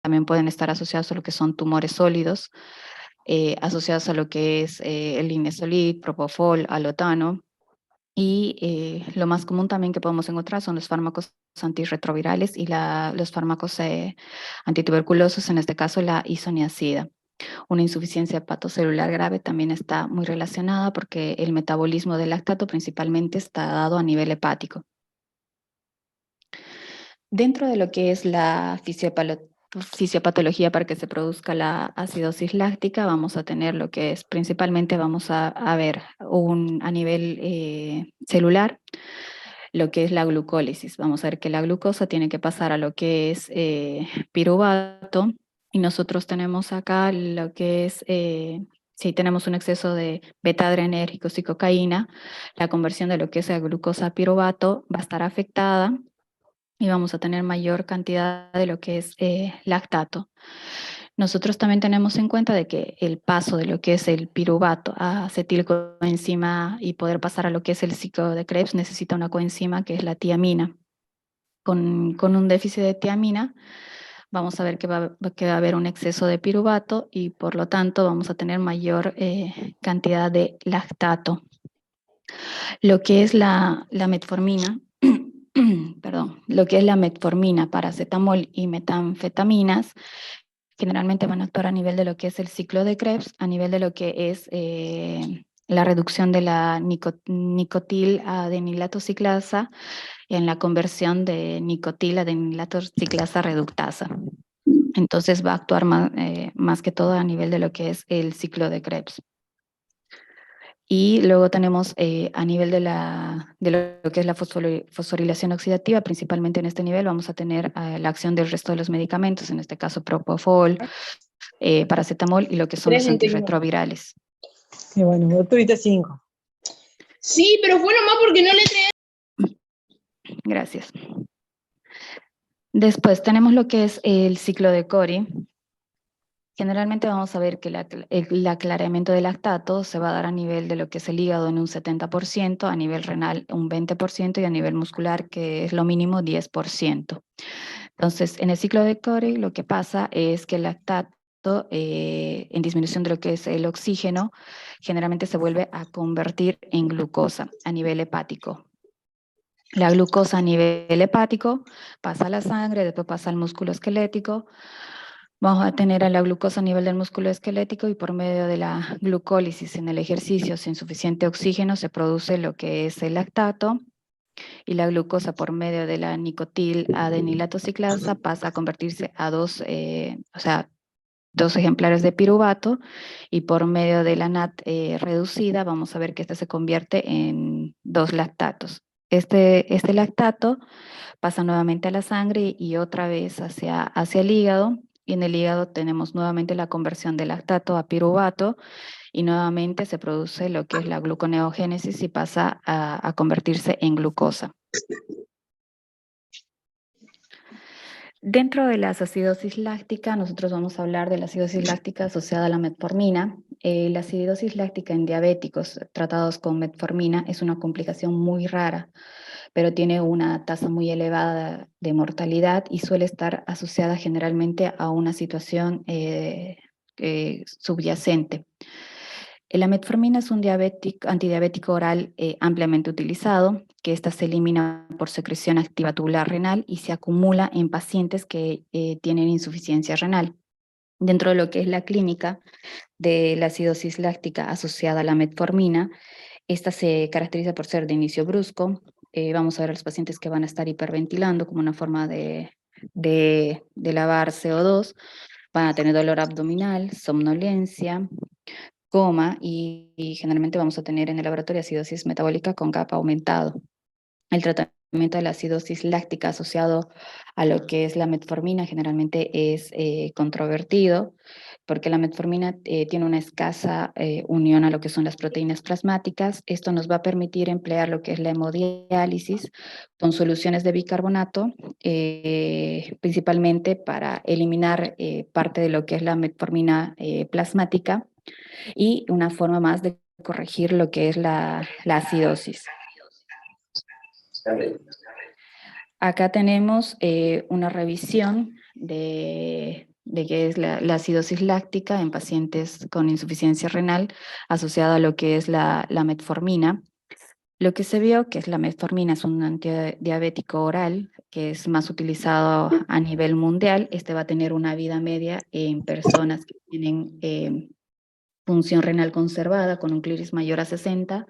también pueden estar asociados a lo que son tumores sólidos, asociados a lo que es el linezolid, propofol, alotano. Y lo más común también que podemos encontrar son los fármacos antirretrovirales y los fármacos antituberculosos, en este caso la isoniazida. Una insuficiencia hepatocelular grave también está muy relacionada porque el metabolismo del lactato principalmente está dado a nivel hepático. Dentro de lo que es la fisiopatología para que se produzca la acidosis láctica, vamos a tener lo que es principalmente, vamos a ver a nivel celular, lo que es la glucólisis. Vamos a ver que la glucosa tiene que pasar a lo que es piruvato, y nosotros tenemos acá lo que es, si tenemos un exceso de beta-adrenérgicos y cocaína, la conversión de lo que es la glucosa a piruvato va a estar afectada y vamos a tener mayor cantidad de lo que es lactato. Nosotros también tenemos en cuenta de que el paso de lo que es el piruvato a acetilcoenzima y poder pasar a lo que es el ciclo de Krebs necesita una coenzima que es la tiamina. Con un déficit de tiamina vamos a ver que va a haber un exceso de piruvato y por lo tanto vamos a tener mayor cantidad de lactato. Lo que es la metformina, perdón, lo que es la metformina, paracetamol y metanfetaminas, generalmente van a actuar a nivel de lo que es el ciclo de Krebs, a nivel de lo que es la reducción de la nicotiladenilato ciclasa en la conversión de nicotiladenilato ciclasa reductasa. Entonces va a actuar más que todo a nivel de lo que es el ciclo de Krebs. Y luego tenemos a nivel de lo que es la fosforilación oxidativa, principalmente en este nivel vamos a tener la acción del resto de los medicamentos, en este caso propofol, paracetamol y lo que son los 3:21. antirretrovirales. Y bueno, vos tuviste 5. Sí, pero fue nomás porque no le traía. Gracias. Después tenemos lo que es el ciclo de Cori. Generalmente vamos a ver que el aclaramiento del lactato se va a dar a nivel de lo que es el hígado en un 70%, a nivel renal un 20% y a nivel muscular, que es lo mínimo 10%. Entonces, en el ciclo de Cori lo que pasa es que el lactato, en disminución de lo que es el oxígeno, generalmente se vuelve a convertir en glucosa a nivel hepático. La glucosa a nivel hepático pasa a la sangre, después pasa al músculo esquelético. Vamos a tener a la glucosa a nivel del músculo esquelético y por medio de la glucólisis en el ejercicio sin suficiente oxígeno se produce lo que es el lactato, y la glucosa por medio de la nicotiladenilato ciclasa pasa a convertirse a dos ejemplares de piruvato, y por medio de la NAT reducida vamos a ver que esta se convierte en 2 lactatos. Este lactato pasa nuevamente a la sangre y otra vez hacia el hígado, y en el hígado tenemos nuevamente la conversión de lactato a piruvato y nuevamente se produce lo que es la gluconeogénesis y pasa a convertirse en glucosa. Dentro de la acidosis láctica, nosotros vamos a hablar de la acidosis láctica asociada a la metformina. La acidosis láctica en diabéticos tratados con metformina es una complicación muy rara, pero tiene una tasa muy elevada de mortalidad y suele estar asociada generalmente a una situación subyacente. La metformina es un antidiabético oral ampliamente utilizado, que ésta se elimina por secreción activa tubular renal y se acumula en pacientes que tienen insuficiencia renal. Dentro de lo que es la clínica de la acidosis láctica asociada a la metformina, esta se caracteriza por ser de inicio brusco. Vamos a ver a los pacientes que van a estar hiperventilando como una forma de lavar CO2, van a tener dolor abdominal, somnolencia, coma y generalmente vamos a tener en el laboratorio acidosis metabólica con GAP aumentado. El tratamiento de la acidosis láctica asociado a lo que es la metformina generalmente es controvertido, porque la metformina tiene una escasa unión a lo que son las proteínas plasmáticas. Esto nos va a permitir emplear lo que es la hemodiálisis con soluciones de bicarbonato, principalmente para eliminar parte de lo que es la metformina plasmática, y una forma más de corregir lo que es la acidosis. Acá tenemos una revisión de de qué es la acidosis láctica en pacientes con insuficiencia renal asociada a lo que es la metformina. Lo que se vio que es la metformina es un antidiabético oral que es más utilizado a nivel mundial. Este va a tener una vida media en personas que tienen función renal conservada con un clíris mayor a 60,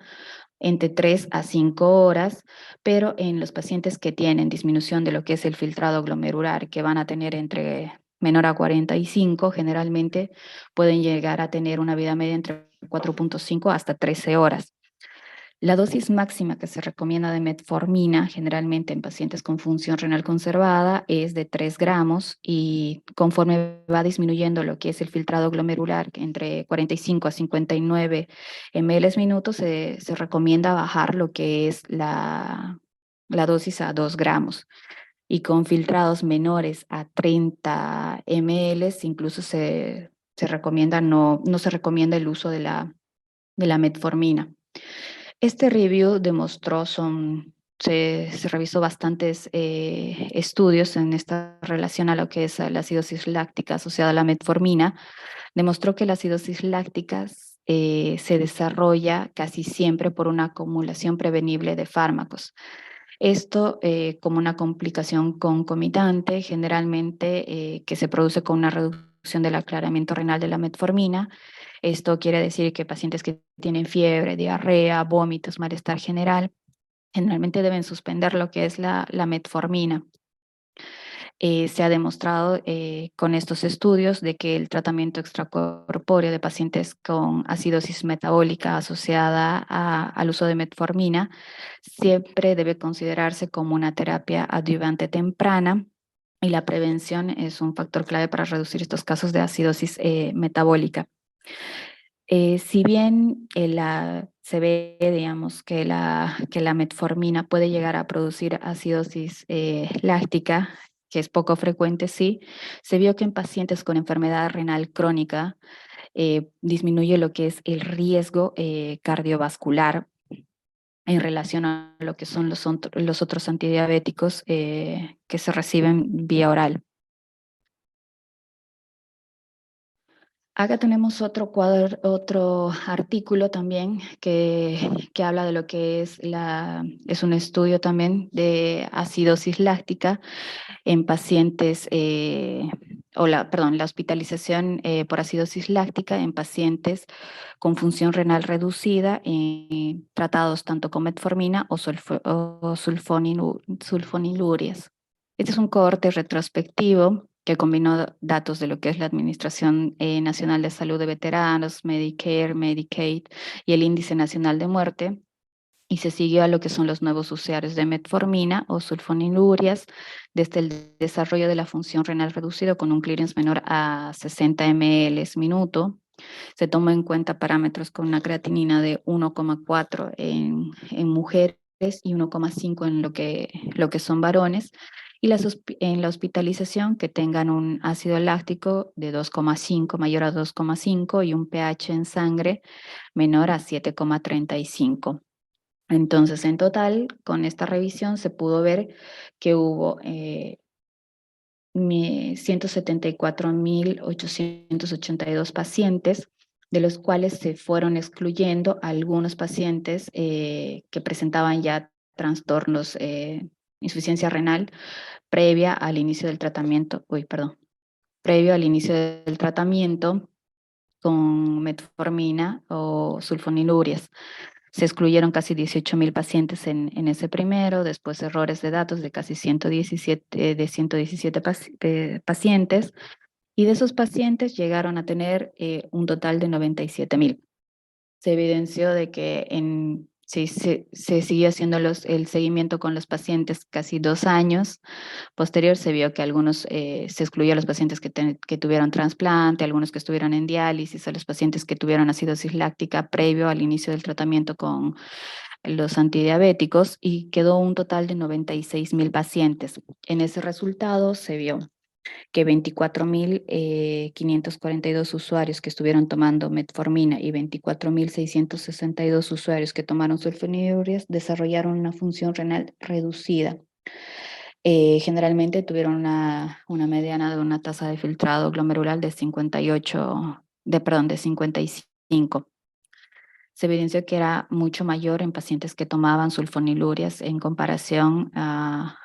entre 3 a 5 horas, pero en los pacientes que tienen disminución de lo que es el filtrado glomerular, que van a tener entre menor a 45, generalmente pueden llegar a tener una vida media entre 4.5 hasta 13 horas. La dosis máxima que se recomienda de metformina, generalmente en pacientes con función renal conservada, es de 3 gramos y conforme va disminuyendo lo que es el filtrado glomerular, entre 45 a 59 ml minutos, se recomienda bajar lo que es la dosis a 2 gramos. Y con filtrados menores a 30 ml, incluso se recomienda, no se recomienda el uso de la metformina. Este review demostró, se revisó bastantes estudios en esta relación a lo que es la acidosis láctica asociada a la metformina. Demostró que la acidosis láctica se desarrolla casi siempre por una acumulación prevenible de fármacos. Esto como una complicación concomitante, generalmente que se produce con una reducción del aclaramiento renal de la metformina. Esto quiere decir que pacientes que tienen fiebre, diarrea, vómitos, malestar general, generalmente deben suspender lo que es la metformina. Se ha demostrado con estos estudios de que el tratamiento extracorpóreo de pacientes con acidosis metabólica asociada al uso de metformina siempre debe considerarse como una terapia adyuvante temprana, y la prevención es un factor clave para reducir estos casos de acidosis metabólica. Si bien se ve, digamos, que la metformina puede llegar a producir acidosis láctica, que es poco frecuente, sí, se vio que en pacientes con enfermedad renal crónica disminuye lo que es el riesgo cardiovascular en relación a lo que son los otros antidiabéticos que se reciben vía oral. Acá tenemos otro artículo también que habla de lo que es un estudio también de acidosis láctica en pacientes, la hospitalización por acidosis láctica en pacientes con función renal reducida, tratados tanto con metformina o sulfonilurias. Este es un cohorte retrospectivo que combinó datos de lo que es la Administración Nacional de Salud de Veteranos, Medicare, Medicaid y el Índice Nacional de Muerte, y se siguió a lo que son los nuevos usuarios de metformina o sulfonilurias desde el desarrollo de la función renal reducido con un clearance menor a 60 ml minuto. Se tomó en cuenta parámetros con una creatinina de 1,4 en mujeres y 1,5 en lo que son varones, y en la hospitalización que tengan un ácido láctico de 2,5, mayor a 2,5, y un pH en sangre menor a 7,35. Entonces, en total, con esta revisión se pudo ver que hubo 174.882 pacientes, de los cuales se fueron excluyendo algunos pacientes que presentaban ya trastornos, insuficiencia renal previa al inicio del tratamiento, previo al inicio del tratamiento con metformina o sulfonilurias. Se excluyeron casi 18.000 pacientes en ese primero, después errores de datos de casi 117 pacientes, y de esos pacientes llegaron a tener un total de 97.000. Se evidenció de que se siguió haciendo el seguimiento con los pacientes casi 2 años. Posterior se vio que algunos se excluyó a los pacientes que tuvieron trasplante, algunos que estuvieron en diálisis, a los pacientes que tuvieron acidosis láctica previo al inicio del tratamiento con los antidiabéticos, y quedó un total de 96.000 pacientes. En ese resultado se vio que 24.542 usuarios que estuvieron tomando metformina y 24.662 usuarios que tomaron sulfonilurias desarrollaron una función renal reducida. Generalmente tuvieron una mediana de una tasa de filtrado glomerular de 55. Se evidenció que era mucho mayor en pacientes que tomaban sulfonilurias en comparación a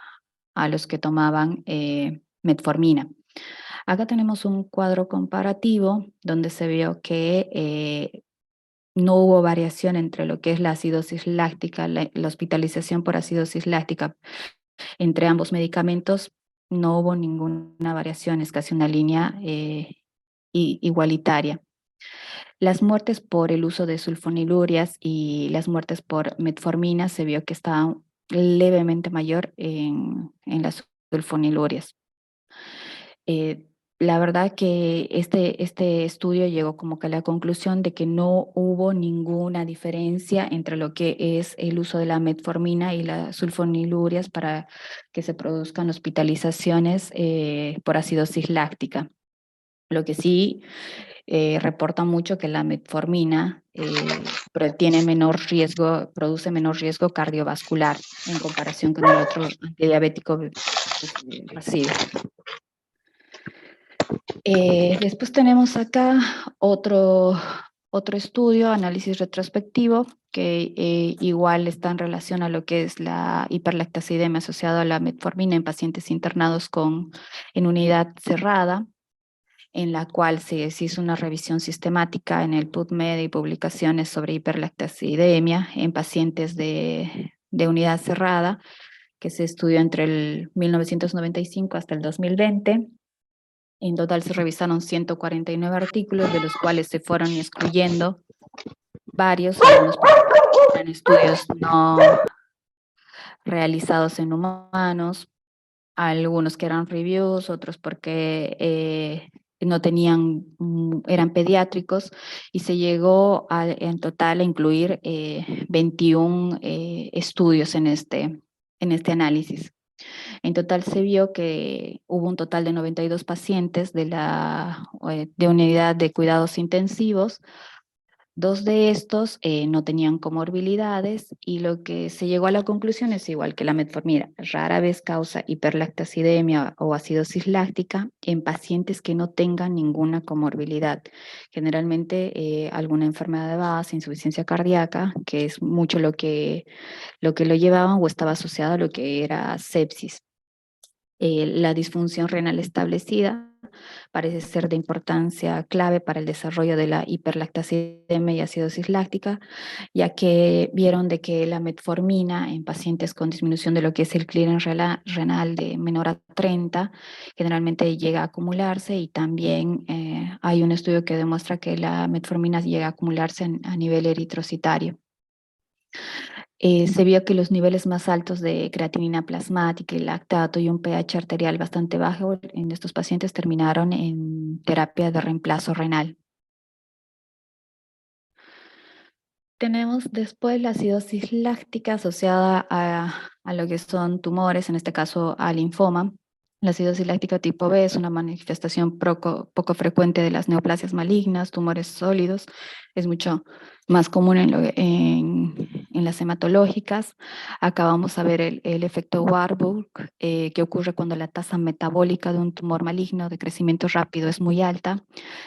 los que tomaban metformina. Acá tenemos un cuadro comparativo donde se vio que no hubo variación entre lo que es la acidosis láctica, la hospitalización por acidosis láctica entre ambos medicamentos. No hubo ninguna variación, es casi una línea igualitaria. Las muertes por el uso de sulfonilurias y las muertes por metformina se vio que estaban levemente mayor en las sulfonilurias. La verdad que este estudio llegó como que a la conclusión de que no hubo ninguna diferencia entre lo que es el uso de la metformina y las sulfonilurias para que se produzcan hospitalizaciones por acidosis láctica. Lo que sí reporta mucho que la metformina tiene menor riesgo, produce menor riesgo cardiovascular en comparación con el otro antidiabético pasivo. Después tenemos acá otro estudio, análisis retrospectivo, que igual está en relación a lo que es la hiperlactacidemia asociada a la metformina en pacientes internados en unidad cerrada, en la cual se hizo una revisión sistemática en el PubMed y publicaciones sobre hiperlactacidemia en pacientes de unidad cerrada, que se estudió entre el 1995 hasta el 2020. En total se revisaron 149 artículos, de los cuales se fueron excluyendo varios, algunos en estudios no realizados en humanos, algunos que eran reviews, otros porque no tenían, eran pediátricos, y se llegó en total a incluir 21 estudios en este análisis. En total se vio que hubo un total de 92 pacientes de unidad de cuidados intensivos. 2 de estos no tenían comorbilidades, y lo que se llegó a la conclusión es igual que la metformina. Rara vez causa hiperlactacidemia o acidosis láctica en pacientes que no tengan ninguna comorbilidad. Generalmente alguna enfermedad de base, insuficiencia cardíaca, que es mucho lo que lo llevaban o estaba asociado a lo que era sepsis. La disfunción renal establecida parece ser de importancia clave para el desarrollo de la hiperlactacidemia y acidosis láctica, ya que vieron de que la metformina en pacientes con disminución de lo que es el clearance renal de menor a 30 generalmente llega a acumularse, y también hay un estudio que demuestra que la metformina llega a acumularse a nivel eritrocitario. Se vio que los niveles más altos de creatinina plasmática y lactato y un pH arterial bastante bajo en estos pacientes terminaron en terapia de reemplazo renal. Tenemos después la acidosis láctica asociada a lo que son tumores, en este caso al linfoma. La acidosis láctica tipo B es una manifestación poco frecuente de las neoplasias malignas, tumores sólidos. Es mucho más común en las hematológicas. Acá vamos a ver el efecto Warburg, que ocurre cuando la tasa metabólica de un tumor maligno de crecimiento rápido es muy alta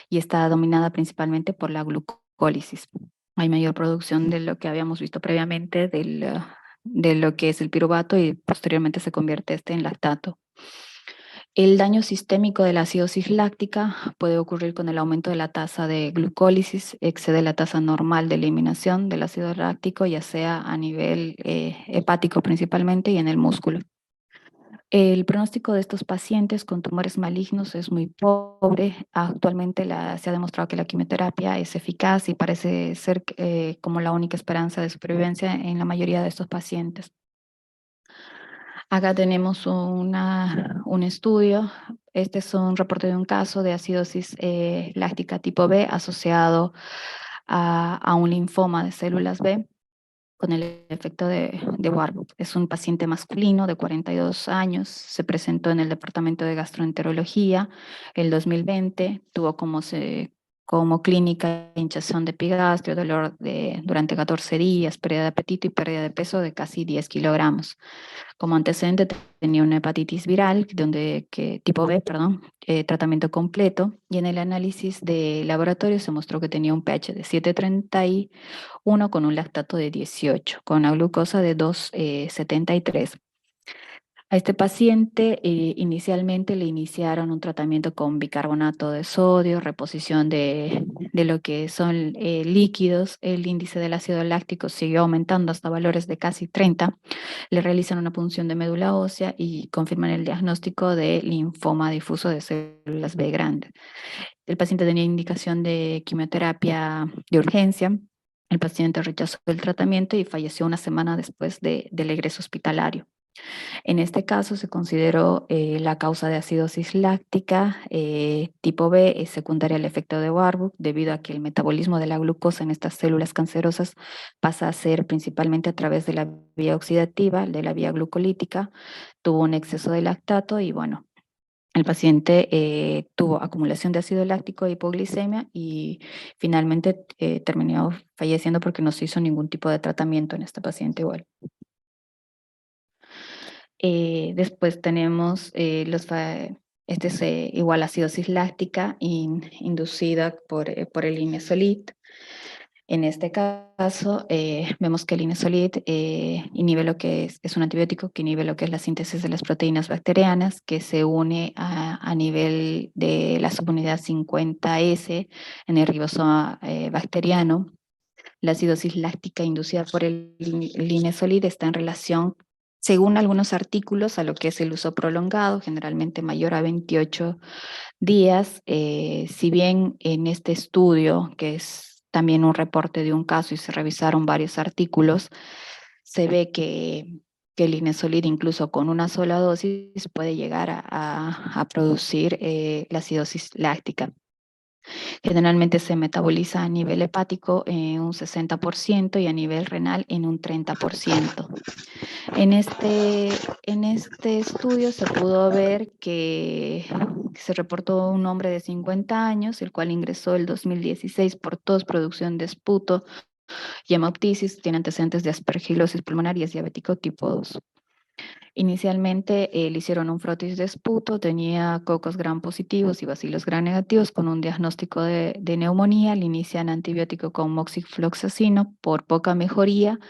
y está dominada principalmente por la glucólisis. Hay mayor producción de lo que habíamos visto previamente de lo que es el piruvato, y posteriormente se convierte en lactato. El daño sistémico de la acidosis láctica puede ocurrir con el aumento de la tasa de glucólisis, excede la tasa normal de eliminación del ácido láctico, ya sea a nivel hepático principalmente y en el músculo. El pronóstico de estos pacientes con tumores malignos es muy pobre. Actualmente se ha demostrado que la quimioterapia es eficaz y parece ser como la única esperanza de supervivencia en la mayoría de estos pacientes. Acá tenemos un estudio. Este es un reporte de un caso de acidosis láctica tipo B asociado a un linfoma de células B con el efecto de Warburg. Es un paciente masculino de 42 años, se presentó en el departamento de gastroenterología el 2020, tuvo como como clínica, hinchazón de epigastrio, dolor durante 14 días, pérdida de apetito y pérdida de peso de casi 10 kilogramos. Como antecedente tenía una hepatitis viral, tipo B, perdón, tratamiento completo, y en el análisis de laboratorio se mostró que tenía un pH de 7,31 con un lactato de 18, con una glucosa de 2,73. A este paciente inicialmente le iniciaron un tratamiento con bicarbonato de sodio, reposición de lo que son líquidos. El índice del ácido láctico siguió aumentando hasta valores de casi 30. Le realizan una punción de médula ósea y confirman el diagnóstico de linfoma difuso de células B grandes. El paciente tenía indicación de quimioterapia de urgencia. El paciente rechazó el tratamiento y falleció una semana después del egreso hospitalario. En este caso se consideró la causa de acidosis láctica tipo B es secundaria al efecto de Warburg, debido a que el metabolismo de la glucosa en estas células cancerosas pasa a ser principalmente a través de la vía oxidativa, de la vía glucolítica, tuvo un exceso de lactato y bueno, el paciente tuvo acumulación de ácido láctico e hipoglicemia y finalmente terminó falleciendo porque no se hizo ningún tipo de tratamiento en esta paciente igual. Después tenemos este es igual acidosis láctica inducida por el Inesolit. En este caso, vemos que el Inesolit inhibe lo que es un antibiótico que inhibe lo que es la síntesis de las proteínas bacterianas, que se une a nivel de la subunidad 50S en el ribosoma bacteriano. La acidosis láctica inducida por el Inesolit está en relación, según algunos artículos, a lo que es el uso prolongado, generalmente mayor a 28 días. Si bien en este estudio, que es también un reporte de un caso y se revisaron varios artículos, se ve que el Inesolit incluso con una sola dosis puede llegar a producir la acidosis láctica. Generalmente se metaboliza a nivel hepático en un 60% y a nivel renal en un 30%. En este estudio se pudo ver que se reportó un hombre de 50 años, el cual ingresó el 2016 por tos, producción de esputo y hemoptisis, tiene antecedentes de aspergilosis pulmonar y es diabético tipo 2. Inicialmente le hicieron un frotis de esputo, tenía cocos gram positivos y bacilos gram negativos con un diagnóstico de neumonía. Le inician antibiótico con moxifloxacino. Por poca mejoría,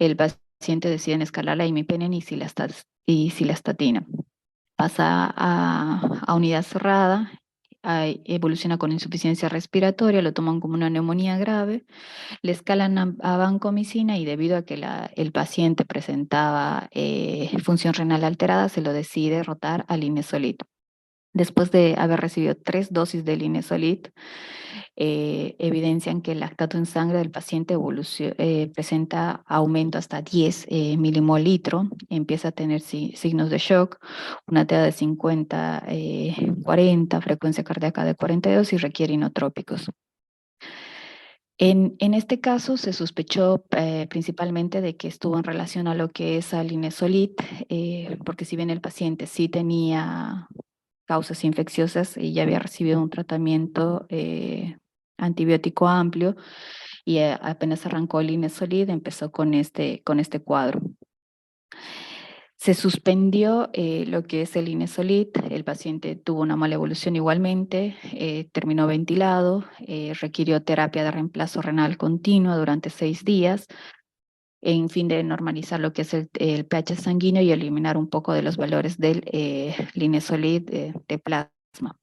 el paciente decide escalar la imipenem y cilastatina. Pasa a unidad cerrada, evoluciona con insuficiencia respiratoria, lo toman como una neumonía grave. Le escalan a vancomicina y debido a que el paciente presentaba función renal alterada, se lo decide rotar al Inesolit. Después de haber recibido 3 dosis del Inesolit, evidencian que el lactato en sangre del paciente presenta aumento hasta 10 milimol litro, empieza a tener signos de shock, una TEA de 50, 40, frecuencia cardíaca de 42 y requiere inotrópicos. En este caso se sospechó principalmente de que estuvo en relación a lo que es al Inesolit, porque si bien el paciente sí tenía causas infecciosas y ya había recibido un tratamiento antibiótico amplio y apenas arrancó el Inesolit, empezó con este cuadro. Se suspendió lo que es el Inesolit, el paciente tuvo una mala evolución igualmente, terminó ventilado, requirió terapia de reemplazo renal continua durante 6 días, en fin de normalizar lo que es el pH sanguíneo y eliminar un poco de los valores del Inesolit de plasma.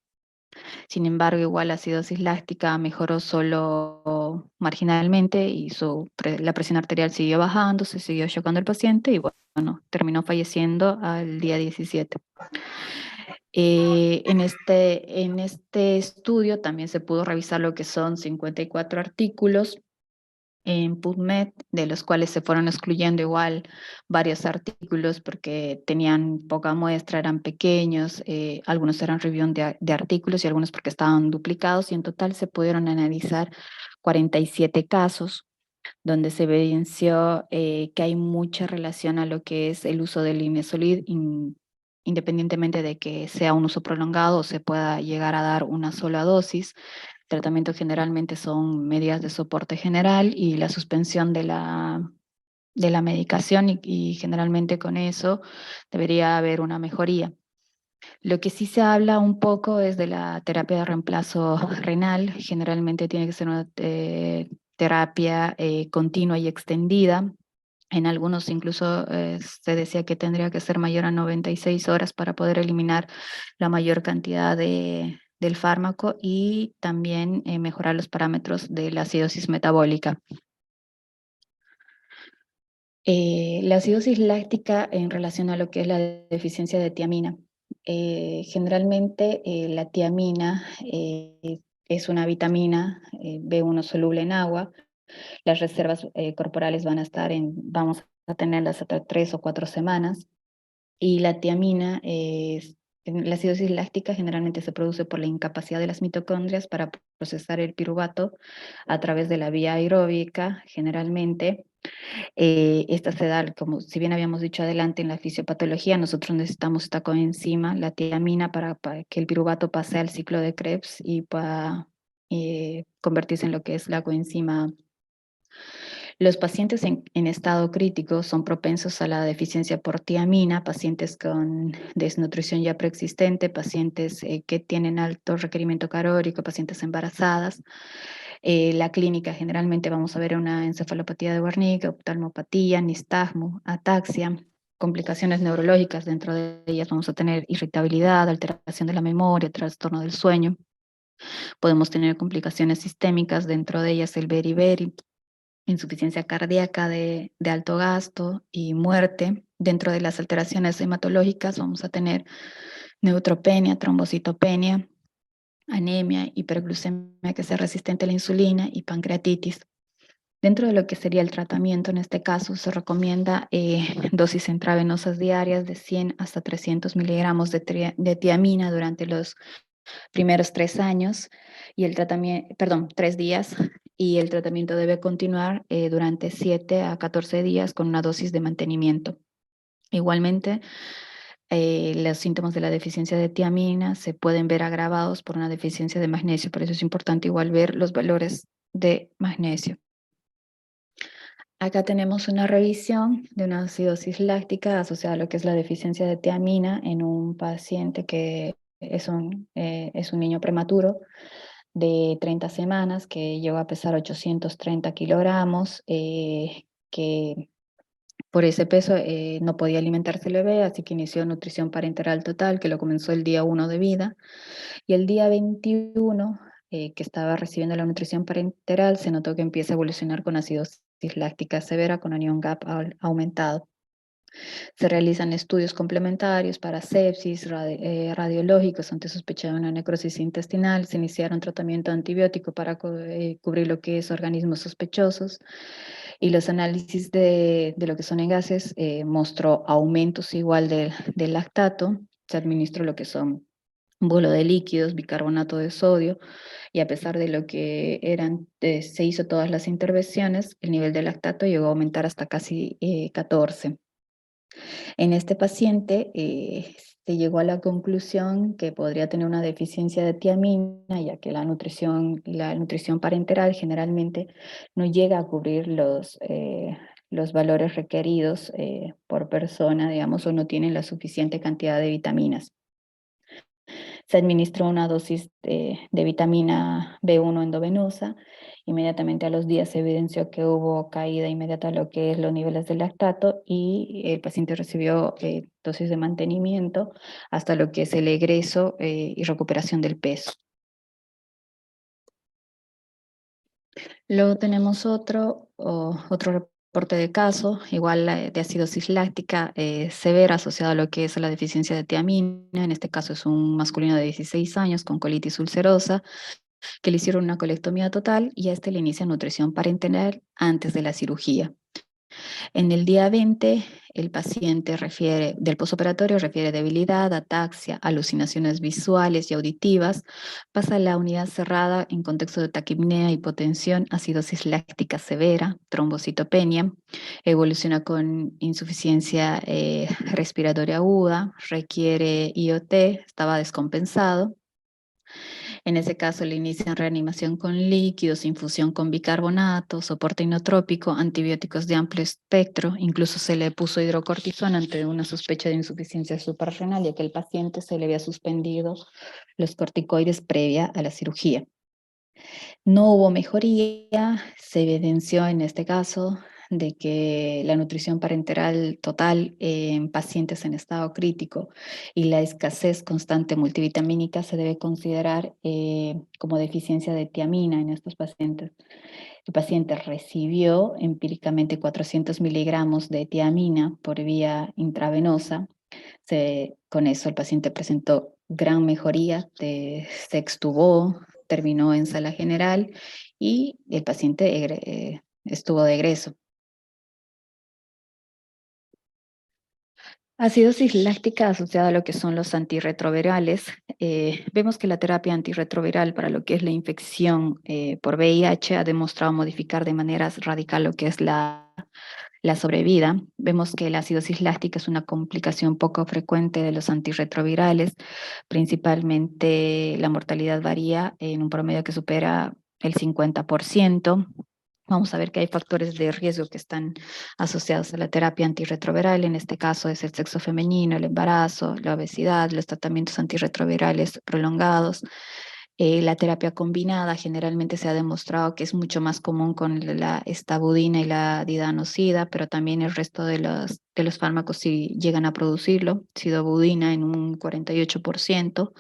Sin embargo, igual la acidosis láctica mejoró solo marginalmente y la presión arterial siguió bajando, se siguió chocando el paciente y bueno, terminó falleciendo al día 17. En este estudio también se pudo revisar lo que son 54 artículos en PubMed, de los cuales se fueron excluyendo igual varios artículos porque tenían poca muestra, eran pequeños, algunos eran review de artículos y algunos porque estaban duplicados, y en total se pudieron analizar 47 casos donde se evidenció que hay mucha relación a lo que es el uso del Inesolit, independientemente de que sea un uso prolongado o se pueda llegar a dar una sola dosis. tratamiento generalmente son medidas de soporte general y la suspensión de la medicación y generalmente con eso debería haber una mejoría. Lo que sí se habla un poco es de la terapia de reemplazo renal. Generalmente tiene que ser una terapia continua y extendida. En algunos incluso se decía que tendría que ser mayor a 96 horas para poder eliminar la mayor cantidad del fármaco y también mejorar los parámetros de la acidosis metabólica. La acidosis láctica en relación a lo que es la deficiencia de tiamina. Generalmente la tiamina es una vitamina B1 soluble en agua. Las reservas corporales vamos a tenerlas hasta 3 o 4 semanas. Y la tiamina, la acidosis láctica generalmente se produce por la incapacidad de las mitocondrias para procesar el piruvato a través de la vía aeróbica, generalmente. Esta se da, como si bien habíamos dicho adelante en la fisiopatología, nosotros necesitamos esta coenzima, la tiamina, para que el piruvato pase al ciclo de Krebs y pueda convertirse en lo que es la coenzima. Los pacientes en estado crítico son propensos a la deficiencia por tiamina, pacientes con desnutrición ya preexistente, pacientes que tienen alto requerimiento calórico, pacientes embarazadas. La clínica generalmente vamos a ver una encefalopatía de Wernicke, oftalmopatía, nistagmo, ataxia, complicaciones neurológicas. Dentro de ellas vamos a tener irritabilidad, alteración de la memoria, trastorno del sueño. Podemos tener complicaciones sistémicas, dentro de ellas el beriberi, insuficiencia cardíaca de alto gasto y muerte. Dentro de las alteraciones hematológicas vamos a tener neutropenia, trombocitopenia, anemia, hiperglucemia que sea resistente a la insulina y pancreatitis. Dentro de lo que sería el tratamiento, en este caso, se recomienda dosis intravenosas diarias de 100 hasta 300 miligramos de tiamina durante los primeros 3 años, y el tratamiento, perdón, 3 días, y el tratamiento debe continuar durante 7 a 14 días con una dosis de mantenimiento. Igualmente, los síntomas de la deficiencia de tiamina se pueden ver agravados por una deficiencia de magnesio, por eso es importante igual ver los valores de magnesio. Acá tenemos una revisión de una acidosis láctica asociada a lo que es la deficiencia de tiamina en un paciente que es un niño prematuro de 30 semanas que llegó a pesar 830 kilogramos, que por ese peso no podía alimentarse el bebé, así que inició nutrición parenteral total, que lo comenzó el día 1 de vida, y el día 21, que estaba recibiendo la nutrición parenteral, se notó que empieza a evolucionar con acidosis láctica severa con anión GAP aumentado. Se realizan estudios complementarios para sepsis, radiológicos ante sospecha de una necrosis intestinal. Se iniciaron tratamiento antibiótico para cubrir lo que es organismos sospechosos. Y los análisis de lo que son engases mostró aumentos igual del lactato. Se administró lo que son bolo de líquidos, bicarbonato de sodio, y a pesar de lo que se hizo todas las intervenciones, el nivel de lactato llegó a aumentar hasta casi 14. En este paciente se llegó a la conclusión que podría tener una deficiencia de tiamina, ya que la nutrición parenteral generalmente no llega a cubrir los valores requeridos por persona, digamos, o no tienen la suficiente cantidad de vitaminas. Se administró una dosis de vitamina B1 endovenosa. Inmediatamente a los días se evidenció que hubo caída inmediata a lo que es los niveles de lactato, y el paciente recibió dosis de mantenimiento hasta lo que es el egreso y recuperación del peso. Luego tenemos otro reporte de caso, igual de acidosis láctica severa asociada a lo que es la deficiencia de tiamina. En este caso es un masculino de 16 años con colitis ulcerosa, que le hicieron una colectomía total y a este le inicia nutrición parenteral antes de la cirugía. En el día 20, el paciente del posoperatorio refiere debilidad, ataxia, alucinaciones visuales y auditivas, pasa a la unidad cerrada en contexto de taquipnea, hipotensión, acidosis láctica severa, trombocitopenia, evoluciona con insuficiencia respiratoria aguda, requiere IOT, estaba descompensado. En ese caso le inician reanimación con líquidos, infusión con bicarbonato, soporte inotrópico, antibióticos de amplio espectro, incluso se le puso hidrocortisona ante una sospecha de insuficiencia suprarrenal, ya que el paciente se le había suspendido los corticoides previa a la cirugía. No hubo mejoría, se evidenció en este caso de que la nutrición parenteral total en pacientes en estado crítico y la escasez constante multivitamínica se debe considerar como deficiencia de tiamina en estos pacientes. El paciente recibió empíricamente 400 miligramos de tiamina por vía intravenosa. Con eso el paciente presentó gran mejoría, se extubó, terminó en sala general y el paciente estuvo de egreso. Acidosis láctica asociada a lo que son los antirretrovirales. Vemos que la terapia antirretroviral para lo que es la infección por VIH ha demostrado modificar de manera radical lo que es la sobrevida. Vemos que la acidosis láctica es una complicación poco frecuente de los antirretrovirales. Principalmente la mortalidad varía en un promedio que supera el 50%. Vamos a ver que hay factores de riesgo que están asociados a la terapia antirretroviral. En este caso es el sexo femenino, el embarazo, la obesidad, los tratamientos antirretrovirales prolongados. La terapia combinada generalmente se ha demostrado que es mucho más común con la estabudina y la didanosida, pero también el resto de los fármacos sí llegan a producirlo, sidobudina en un 48%.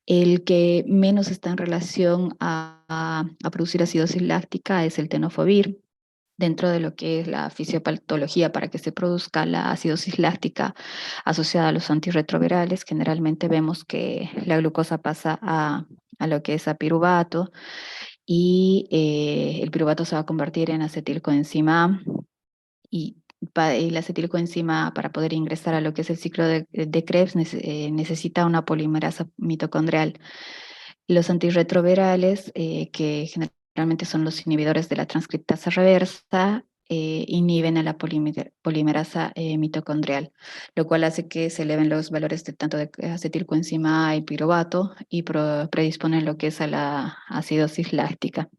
El que menos está en relación a producir acidosis láctica es el tenofovir. Dentro de lo que es la fisiopatología para que se produzca la acidosis láctica asociada a los antirretrovirales, generalmente vemos que la glucosa pasa a lo que es a piruvato y el piruvato se va a convertir en acetilcoenzima A y la acetilcoenzima para poder ingresar a lo que es el ciclo de Krebs necesita una polimerasa mitocondrial. Los antirretrovirales, que generalmente son los inhibidores de la transcriptasa reversa, inhiben a la polimerasa mitocondrial, lo cual hace que se eleven los valores de tanto de acetilcoenzima A y piruvato y predisponen lo que es a la acidosis láctica.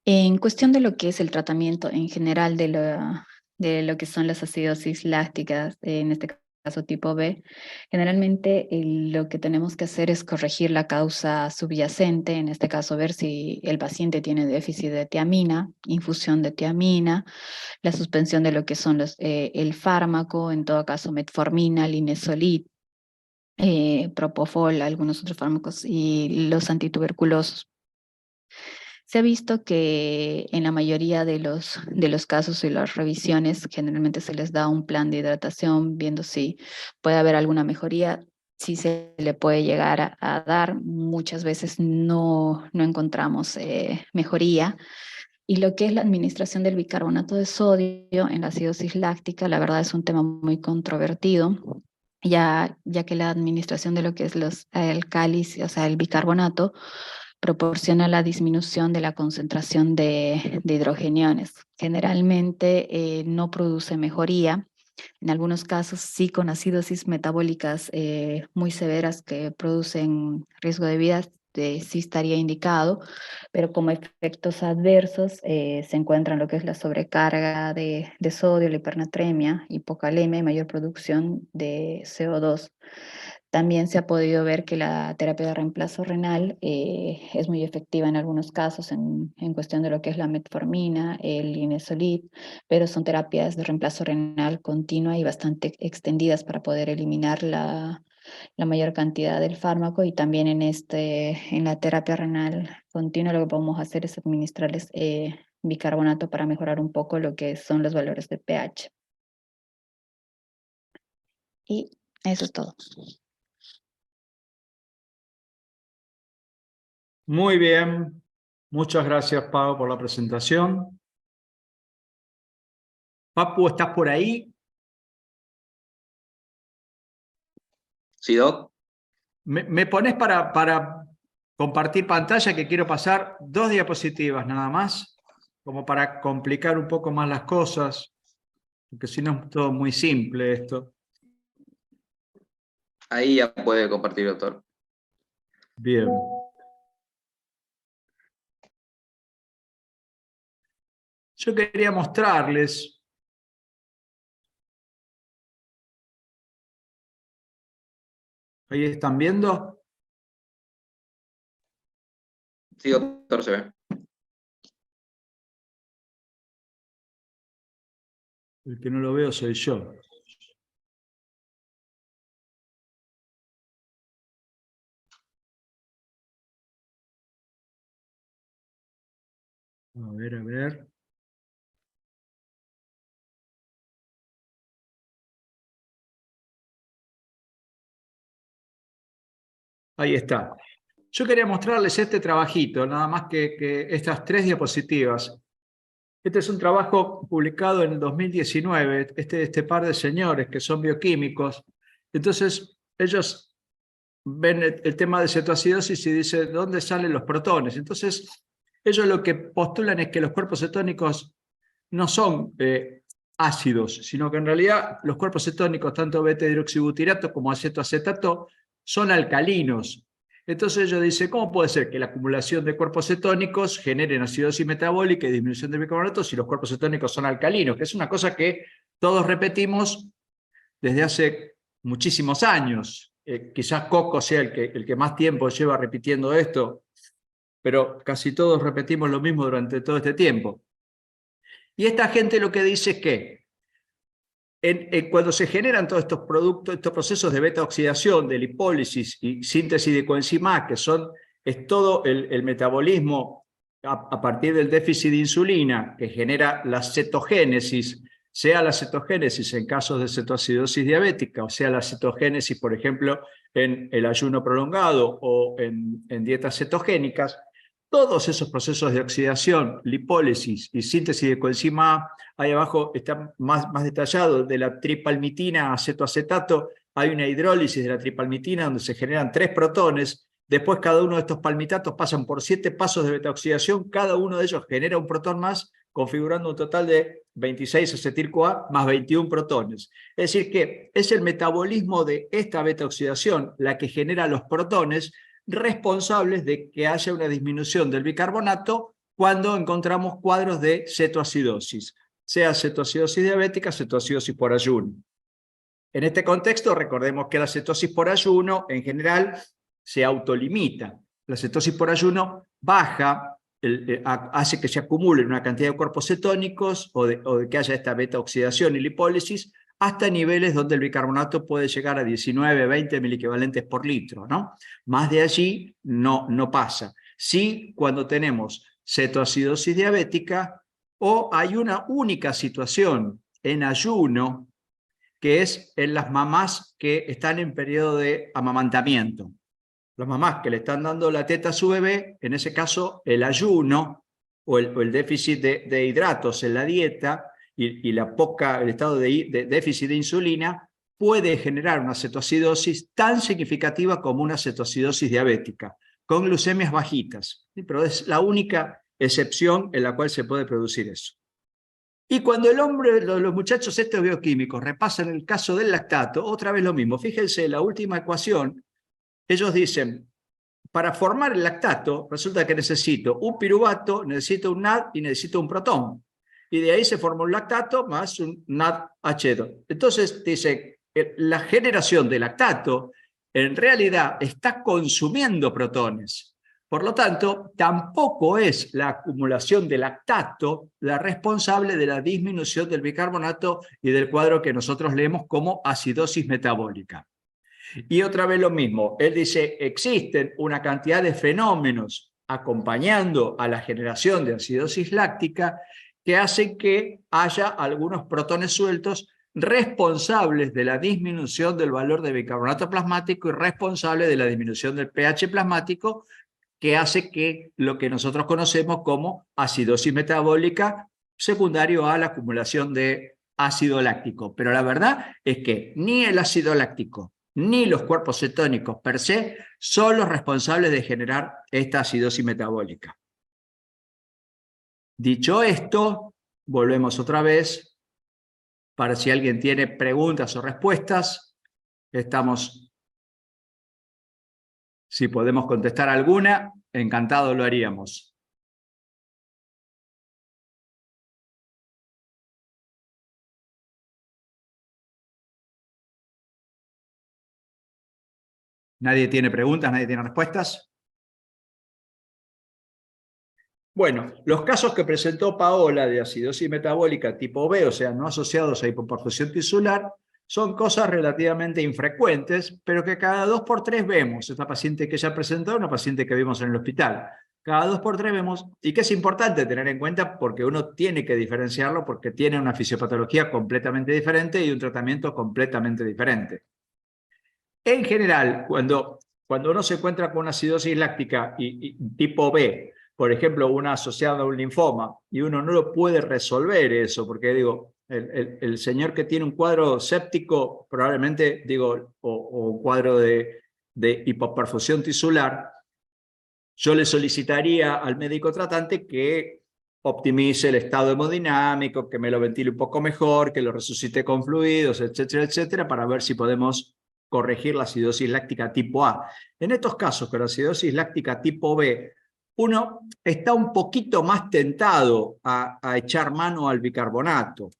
En cuestión de lo que es el tratamiento en general de lo que son las acidosis lácticas, en este caso tipo B, generalmente lo que tenemos que hacer es corregir la causa subyacente, en este caso ver si el paciente tiene déficit de tiamina, infusión de tiamina, la suspensión de lo que son el fármaco, en todo caso metformina, linezolid, propofol, algunos otros fármacos y los antituberculosos. Se ha visto que en la mayoría de los casos y las revisiones generalmente se les da un plan de hidratación viendo si puede haber alguna mejoría, si se le puede llegar a dar. Muchas veces no encontramos mejoría. Y lo que es la administración del bicarbonato de sodio en la acidosis láctica, la verdad es un tema muy controvertido, ya que la administración de lo que es los alcalis, o sea, el bicarbonato, proporciona la disminución de la concentración de hidrogeniones. Generalmente no produce mejoría. En algunos casos sí con acidosis metabólicas muy severas que producen riesgo de vida, sí estaría indicado, pero como efectos adversos se encuentran lo que es la sobrecarga de sodio, la hipernatremia, hipocalemia y mayor producción de CO2. También se ha podido ver que la terapia de reemplazo renal es muy efectiva en algunos casos en cuestión de lo que es la metformina, el linezolid, pero son terapias de reemplazo renal continua y bastante extendidas para poder eliminar la mayor cantidad del fármaco y también en la terapia renal continua lo que podemos hacer es administrarles bicarbonato para mejorar un poco lo que son los valores de pH. Y eso es todo. Muy bien. Muchas gracias, Pau, por la presentación. Papu, ¿estás por ahí? Sí, Doc. ¿Me pones para compartir pantalla que quiero pasar 2 diapositivas nada más? Como para complicar un poco más las cosas, porque si no es todo muy simple esto. Ahí ya puede compartir, doctor. Bien. Yo quería mostrarles ¿ahí están viendo? Sí, doctor, se ve. El que no lo veo soy yo. A ver, a ver. Ahí está. Yo quería mostrarles este trabajito, nada más que estas 3 diapositivas. Este es un trabajo publicado en el 2019, este par de señores que son bioquímicos. Entonces, ellos ven el tema de cetoacidosis y dicen, ¿de dónde salen los protones? Entonces, ellos lo que postulan es que los cuerpos cetónicos no son ácidos, sino que en realidad los cuerpos cetónicos, tanto beta-hidroxibutirato como acetoacetato, son alcalinos. Entonces ellos dicen, ¿cómo puede ser que la acumulación de cuerpos cetónicos generen acidosis metabólica y disminución de bicarbonato si los cuerpos cetónicos son alcalinos? Que es una cosa que todos repetimos desde hace muchísimos años. Quizás Coco sea el que más tiempo lleva repitiendo esto, pero casi todos repetimos lo mismo durante todo este tiempo. Y esta gente lo que dice es que cuando se generan todos estos productos, estos procesos de beta-oxidación, de lipólisis y síntesis de coenzima A, que es todo el metabolismo a partir del déficit de insulina que genera la cetogénesis, sea la cetogénesis en casos de cetoacidosis diabética, o sea la cetogénesis, por ejemplo, en el ayuno prolongado o en dietas cetogénicas. Todos esos procesos de oxidación, lipólisis y síntesis de coenzima A, ahí abajo está más detallado, de la tripalmitina a acetoacetato, hay una hidrólisis de la tripalmitina donde se generan 3 protones, después cada uno de estos palmitatos pasan por 7 pasos de betaoxidación, cada uno de ellos genera un protón más, configurando un total de 26 acetil-CoA más 21 protones. Es decir que es el metabolismo de esta betaoxidación la que genera los protones, responsables de que haya una disminución del bicarbonato cuando encontramos cuadros de cetoacidosis, sea cetoacidosis diabética, cetoacidosis por ayuno. En este contexto, recordemos que la cetosis por ayuno, en general, se autolimita. La cetosis por ayuno baja, hace que se acumulen una cantidad de cuerpos cetónicos o de que haya esta beta-oxidación y lipólisis, hasta niveles donde el bicarbonato puede llegar a 19, 20 miliequivalentes por litro, ¿no? Más de allí no pasa. Sí, cuando tenemos cetoacidosis diabética o hay una única situación en ayuno, que es en las mamás que están en periodo de amamantamiento. Las mamás que le están dando la teta a su bebé, en ese caso el ayuno o el déficit de hidratos en la dieta y el estado de déficit de insulina puede generar una cetoacidosis tan significativa como una cetoacidosis diabética, con glucemias bajitas. Pero es la única excepción en la cual se puede producir eso. Y cuando los muchachos estos bioquímicos repasan el caso del lactato, otra vez lo mismo. Fíjense, la última ecuación, ellos dicen, para formar el lactato, resulta que necesito un piruvato, necesito un NAD y necesito un protón. Y de ahí se forma un lactato más un NADH2. Entonces, dice, la generación de lactato en realidad está consumiendo protones. Por lo tanto, tampoco es la acumulación de lactato la responsable de la disminución del bicarbonato y del cuadro que nosotros leemos como acidosis metabólica. Y otra vez lo mismo, él dice, existen una cantidad de fenómenos acompañando a la generación de acidosis láctica que hacen que haya algunos protones sueltos responsables de la disminución del valor de bicarbonato plasmático y responsables de la disminución del pH plasmático, que hace que lo que nosotros conocemos como acidosis metabólica secundario a la acumulación de ácido láctico. Pero la verdad es que ni el ácido láctico ni los cuerpos cetónicos per se son los responsables de generar esta acidosis metabólica. Dicho esto, volvemos otra vez para si alguien tiene preguntas o respuestas, estamos Si podemos contestar alguna, encantado lo haríamos. ¿Nadie tiene preguntas? ¿Nadie tiene respuestas? Bueno, los casos que presentó Paola de acidosis metabólica tipo B, o sea, no asociados a hipoperfusión tisular, son cosas relativamente infrecuentes, pero que cada 2 por 3 vemos. Esta paciente que ya presentó, una paciente que vimos en el hospital. Cada 2 por 3 vemos, y que es importante tener en cuenta porque uno tiene que diferenciarlo porque tiene una fisiopatología completamente diferente y un tratamiento completamente diferente. En general, cuando uno se encuentra con una acidosis láctica y tipo B, por ejemplo, una asociada a un linfoma, y uno no lo puede resolver eso, porque digo, el señor que tiene un cuadro séptico, probablemente, digo, o un cuadro de hipoperfusión tisular, yo le solicitaría al médico tratante que optimice el estado hemodinámico, que me lo ventile un poco mejor, que lo resucite con fluidos, etcétera, etcétera, para ver si podemos corregir la acidosis láctica tipo A. En estos casos, con la acidosis láctica tipo B, uno está un poquito más tentado a echar mano al bicarbonato.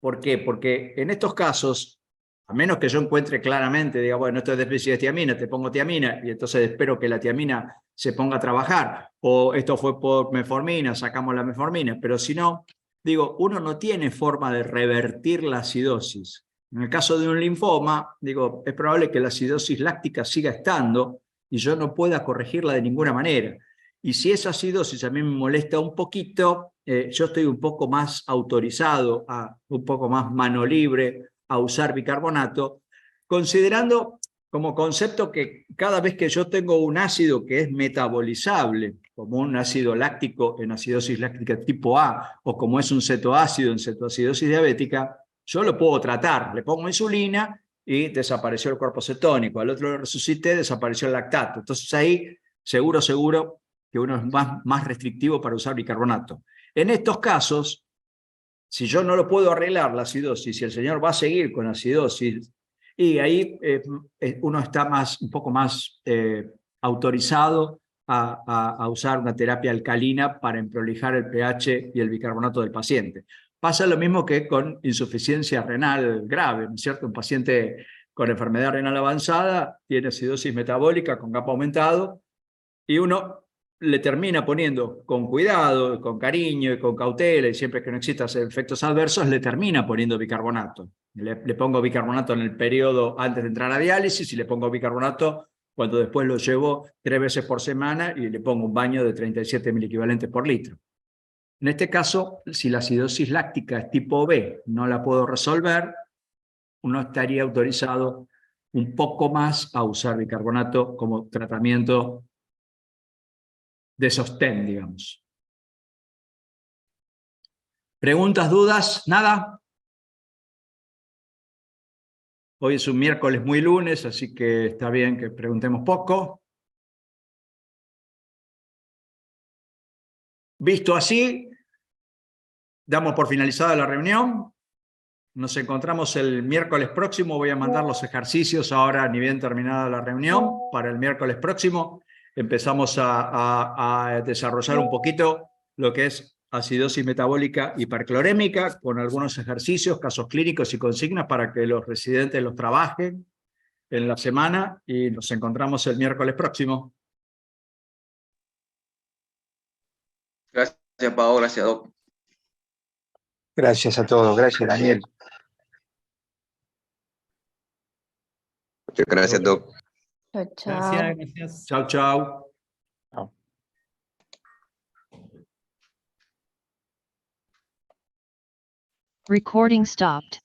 ¿Por qué? Porque en estos casos, a menos que yo encuentre claramente, diga, bueno, esto es déficit de tiamina, te pongo tiamina, y entonces espero que la tiamina se ponga a trabajar, o esto fue por metformina, sacamos la metformina, pero si no, digo, uno no tiene forma de revertir la acidosis. En el caso de un linfoma, digo, es probable que la acidosis láctica siga estando y yo no pueda corregirla de ninguna manera. Y si esa acidosis a mí me molesta un poquito, yo estoy un poco más autorizado, un poco más mano libre a usar bicarbonato, considerando como concepto que cada vez que yo tengo un ácido que es metabolizable, como un ácido láctico en acidosis láctica tipo A, o como es un cetoácido en cetoacidosis diabética, yo lo puedo tratar, le pongo insulina y desapareció el cuerpo cetónico, al otro lo resucité, desapareció el lactato. Entonces ahí, seguro que uno es más restrictivo para usar bicarbonato. En estos casos, si yo no lo puedo arreglar la acidosis, si el señor va a seguir con acidosis, y ahí uno está un poco más autorizado a usar una terapia alcalina para emprolijar el pH y el bicarbonato del paciente. Pasa lo mismo que con insuficiencia renal grave, ¿no es cierto? Un paciente con enfermedad renal avanzada tiene acidosis metabólica con GAP aumentado y uno le termina poniendo con cuidado, con cariño y con cautela, y siempre que no existan efectos adversos, le termina poniendo bicarbonato. Le pongo bicarbonato en el periodo antes de entrar a diálisis y le pongo bicarbonato cuando después lo llevo 3 veces por semana y le pongo un baño de 37 miliequivalentes por litro. En este caso, si la acidosis láctica es tipo B, no la puedo resolver, uno estaría autorizado un poco más a usar bicarbonato como tratamiento de sostén, digamos. ¿Preguntas, dudas? ¿Nada? Hoy es un miércoles muy lunes, así que está bien que preguntemos poco. Visto así, damos por finalizada la reunión. Nos encontramos el miércoles próximo. Voy a mandar los ejercicios ahora, ni bien terminada la reunión, para el miércoles próximo. Empezamos a desarrollar un poquito lo que es acidosis metabólica hiperclorémica, con algunos ejercicios, casos clínicos y consignas para que los residentes los trabajen en la semana, y nos encontramos el miércoles próximo. Gracias, Pau, gracias, Doc. Gracias a todos. Gracias, Daniel. Muchas gracias, Doc. Chao, chao. Gracias. Chau, chau. Recording stopped.